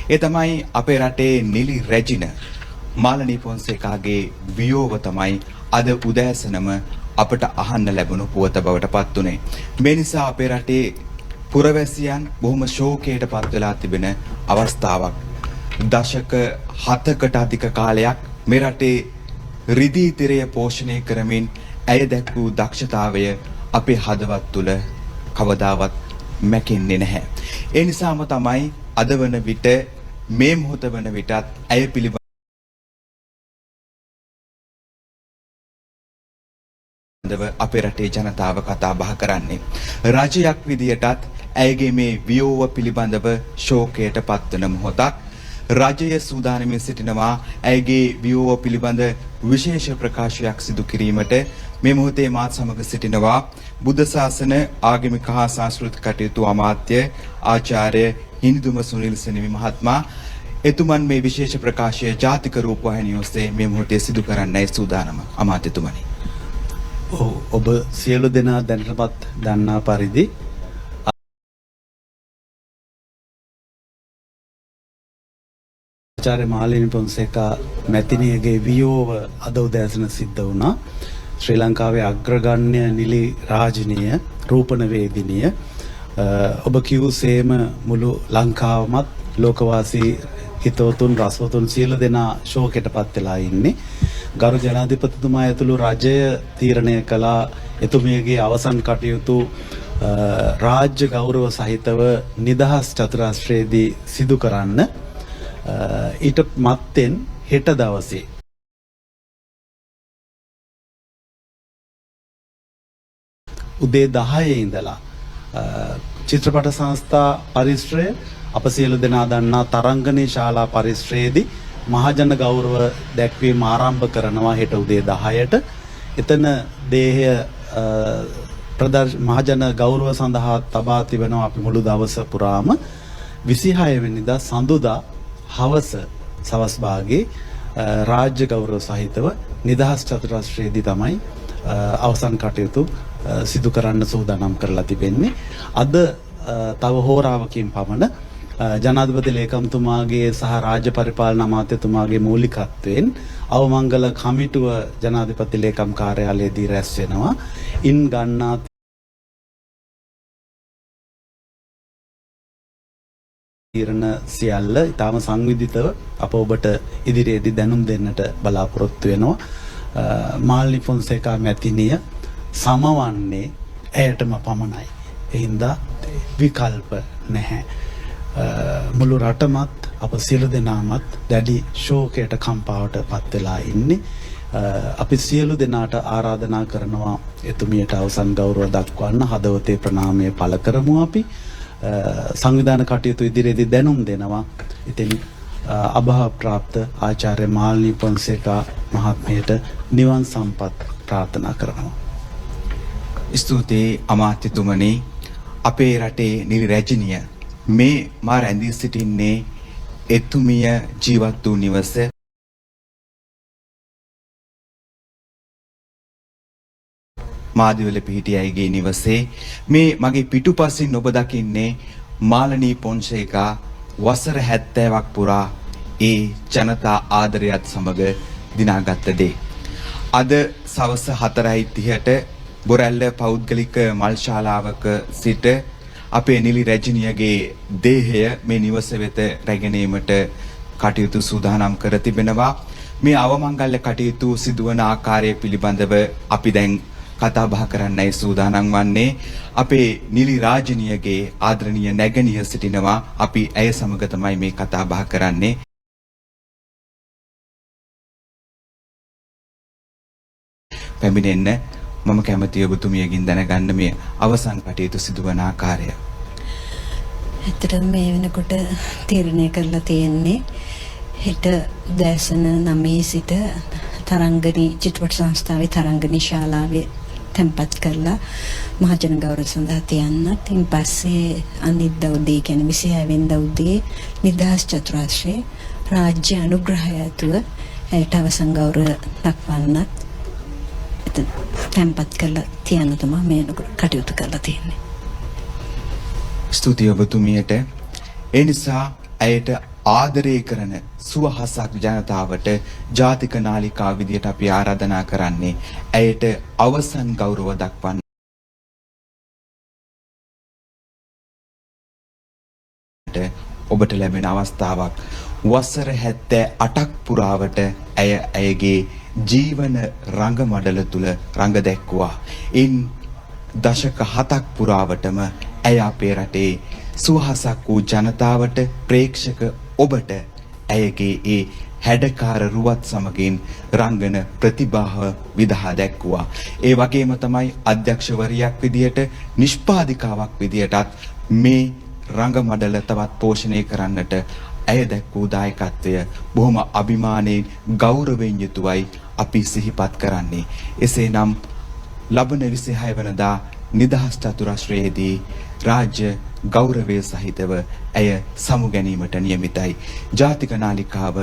ඒ තමයි අපේ රටේ නිලි රැජින මාලනී ෆොන්සේකාගේ වියෝව තමයි අද උදෑසනම අපට අහන්න ලැබුණු පුවත බවට පත් උනේ. මේ නිසා අපේ රටේ පුරවැසියන් බොහොම ශෝකයට පත් වෙලා තිබෙන අවස්ථාවක්. දශක 7කට අධික කාලයක් මේ රටේ රිදී තිරය පෝෂණය කරමින් ඇය දැක් වූ දක්ෂතාවය අපේ හදවත් තුළ කවදාවත් මැකෙන්නේ නැහැ. ඒ නිසාම තමයි අද වන විට මේ මොහොත වන විටත් ඇය පිළිබඳව අපේ රටේ ජනතාව කතා බහ කරන්නේ. රජයක් විදියටත් ඇයගේ මේ වියෝව පිළිබඳව ශෝකයට පත්වන මොහොතක්. රජය සූදානමින් සිටිනවා ඇයගේ වියෝව පිළිබඳ විශේෂ ප්‍රකාශයක් සිදු කිරීමට. මේ මොහොතේ මාත් සමග සිටිනවා බුද්ධ ශාසන ආගමික හා සංස්කෘතික කටයුතු අමාත්‍ය ආචාර්ය හිනිදුම සුනිල් සෙනවි මහත්මයා. එතුමන් මේ විශේෂ ප්‍රකාශය ජාතික රූපවාහිනිය ඔස්සේ මේ මොහොතේ සිදු කරන්නයි සූදානම. අමාත්‍යතුමනි. ඔබ සියලු දෙනා දැනටමත් දන්නා පරිදි ආචාර්ය මාලිනී ෆොන්සේකා මැතිණියගේ වියෝව අද උදෑසන සිද්ධ වුණා. ශ්‍රී ලංකාවේ අග්‍රගණ්‍ය නිලි රාජනීය රූපනවේදිනිය ඔබ කිව්සේම මුළු ලංකාවමත් ලෝකවාසී හිතවතුන් රසවතුන් සියලු දෙනා ශෝකයටපත් වෙලා ඉන්නේ. ගරු ජනාධිපතිතුමා ඇතුළු රජය තීරණය කළා එතුමියගේ අවසන් කටයුතු රාජ්‍ය ගෞරව සහිතව නිදහස් චතුරාස්‍රයේදී සිදු කරන්න. ඊට මත්තෙන් හෙට දවසේ උදේ 10 ඉඳලා චිත්‍රපට සංස්ථා පරිශ්‍රය අප සියලු දෙනා දන්නා තරංගනී ශාලා පරිශ්‍රයේදී මහජන ගෞරව දැක්වීම ආරම්භ කරනවා හෙට උදේ 10ට. එතන දේහය මහජන ගෞරව සඳහා තබා තිබෙනවා අපි මුළු දවස පුරාම. 26 වෙනිදා සඳුදා හවස සවස් භාගයේ රාජ්‍ය ගෞරව සහිතව නිදහස් චතුරාස්‍රයේදී තමයි අවසන් කටයුතු සිදු කරන්න සූදානම් කරලා තිබෙන්නේ. අද තව හෝරාවකින් පමණ ජනාධිපති ලේකම්තුමාගේ සහ රාජ්‍ය පරිපාලන අමාත්‍යතුමාගේ මූලිකත්වයෙන් අවමංගල කමිටුව ජනාධිපති ලේකම් කාර්යාලයේදී රැස් වෙනවා. ඉන් ගන්නා තීරණ සියල්ල ඊටම සංවිධිතව අප ඔබට ඉදිරියේදී දැනුම් දෙන්නට බලාපොරොත්තු වෙනවා. මාලිනී ෆොන්සේකා මැතිණිය සමවන්නේ ඇයටම පමණයි. ඒ හින්දා විකල්ප නැහැ. මුළු රටමත් අප සියලු දෙනාමත් දැඩි ශෝකයට කම්පාවට පත් වෙලා ඉන්නේ. අපි සියලු දෙනාට ආරාධනා කරනවා එතුමියට අවසන් ගෞරව දක්වන්න හදවතේ ප්‍රණාමය පළ කරමු අපි. සංවිධාන කටයුතු ඉදිරියේදී දැනුම් දෙනවා. ඉතින් අභාව ප්‍රාප්ත ආචාර්ය මාලිනී ෆොන්සේකා මහත්මියට නිවන් සම්පත් ප්‍රාර්ථනා කරනවා. ස්තුතියි අමාත්‍යතුමනි. අපේ රටේ නිලි රැජිනිය මේ මා රැඳී සිටින්නේ එතුමිය ජීවත් වූ නිවස. මාදිවල පිහිටි අයගේ නිවසේ. මේ මගේ පිටුපසින් ඔබ දකින්නේ මාලනී ෆොන්සේකා වසර 70ක් පුරා ඒ ජනතා ආදරයත් සමග දිනාගත් දේ. අද සවස 4:30ට බොරැල්ල පෞද්ගලික මල් ශාලාවක සිට අපේ නිලි රැජිනියගේ දේහය මේ නිවස වෙත රැගෙන ඒමට කටයුතු සූදානම් කර තිබෙනවා. මේ අවමංගල්‍ය කටයුතු සිදුවන ආකාරය පිළිබඳව අපි දැන් කතා බහ කරන්නයි සූදානම් වන්නේ. අපේ නිලි රාජිනියගේ ආදරණීය නැගණිය සිටිනවා. අපි ඇය සමග තමයි මේ කතා බහ කරන්නේ. පැමිණෙන්න මම කැමතියි ඔබතුමියගෙන් දැනගන්න මේ අවසන් කටයුතු සිදුවන ආකාරය. ඇත්තටම මේ වෙනකොට තීරණය කරලා තියෙන්නේ හෙට උදෑසන 9 සිට තරංගනී චිත්‍රපට සංස්ථාවේ තරංගනී ශාලාවේ තැන්පත් කරලා මහජන ගෞරව සඳහා තියන්නත්. ඉන් පස්සේ අනිද්දා උදේ කියන්නේ 26 වෙනිදා උදේ නිදහස් චතුරාස්‍රයේ රාජ්‍ය අනුග්‍රහය ඇතුව ඇයට අවසන් ගෞරව දක්වන්නත් තැන්පත් කරලා තියන්න තමයි මේ කටයුතු කරලා තියෙන්නේ. ස්තුතියි ඔබතුමියට. ඒ නිසා ඇයට ආදරය කරන සුවහසක් ජනතාවට ජාතික නාලිකා විදියට අපි ආරාධනා කරන්නේ ඇයට අවසන් ගෞරව දක්වන්න ඔබට ලැබෙන අවස්ථාවක්. වසර 78ක් පුරාවට ඇය ඇයගේ ජීවන රංගමඩල තුල රඟ දැක්වුවා. ඉන් දශක 7ක් පුරාවටම ඇය අපේ රටේ සුවහසක් වූ ජනතාවට ප්‍රේක්ෂක ඔබට ඇයගේ ඒ හැඩකාර රුවත් සමගින් රංගන ප්‍රතිභාව විදහා දැක්වුවා. ඒ වගේම තමයි අධ්‍යක්ෂවරියක් විදියට නිෂ්පාදිකාවක් විදියටත් මේ රංගමඩල තවත් පෝෂණය කරන්නට ඇය දැක් වූ දායකත්වය බොහොම අභිමානයෙන් ගෞරවයෙන් යුතුවයි අපි සිහිපත් කරන්නේ. එසේනම් ලබන 26 වෙනිදා නිදහස් චතුරස්‍රයේදී රාජ්‍ය ගෞරවය සහිතව ඇය සමු ගැනීමට නියමිතයි. ජාතික නාලිකාව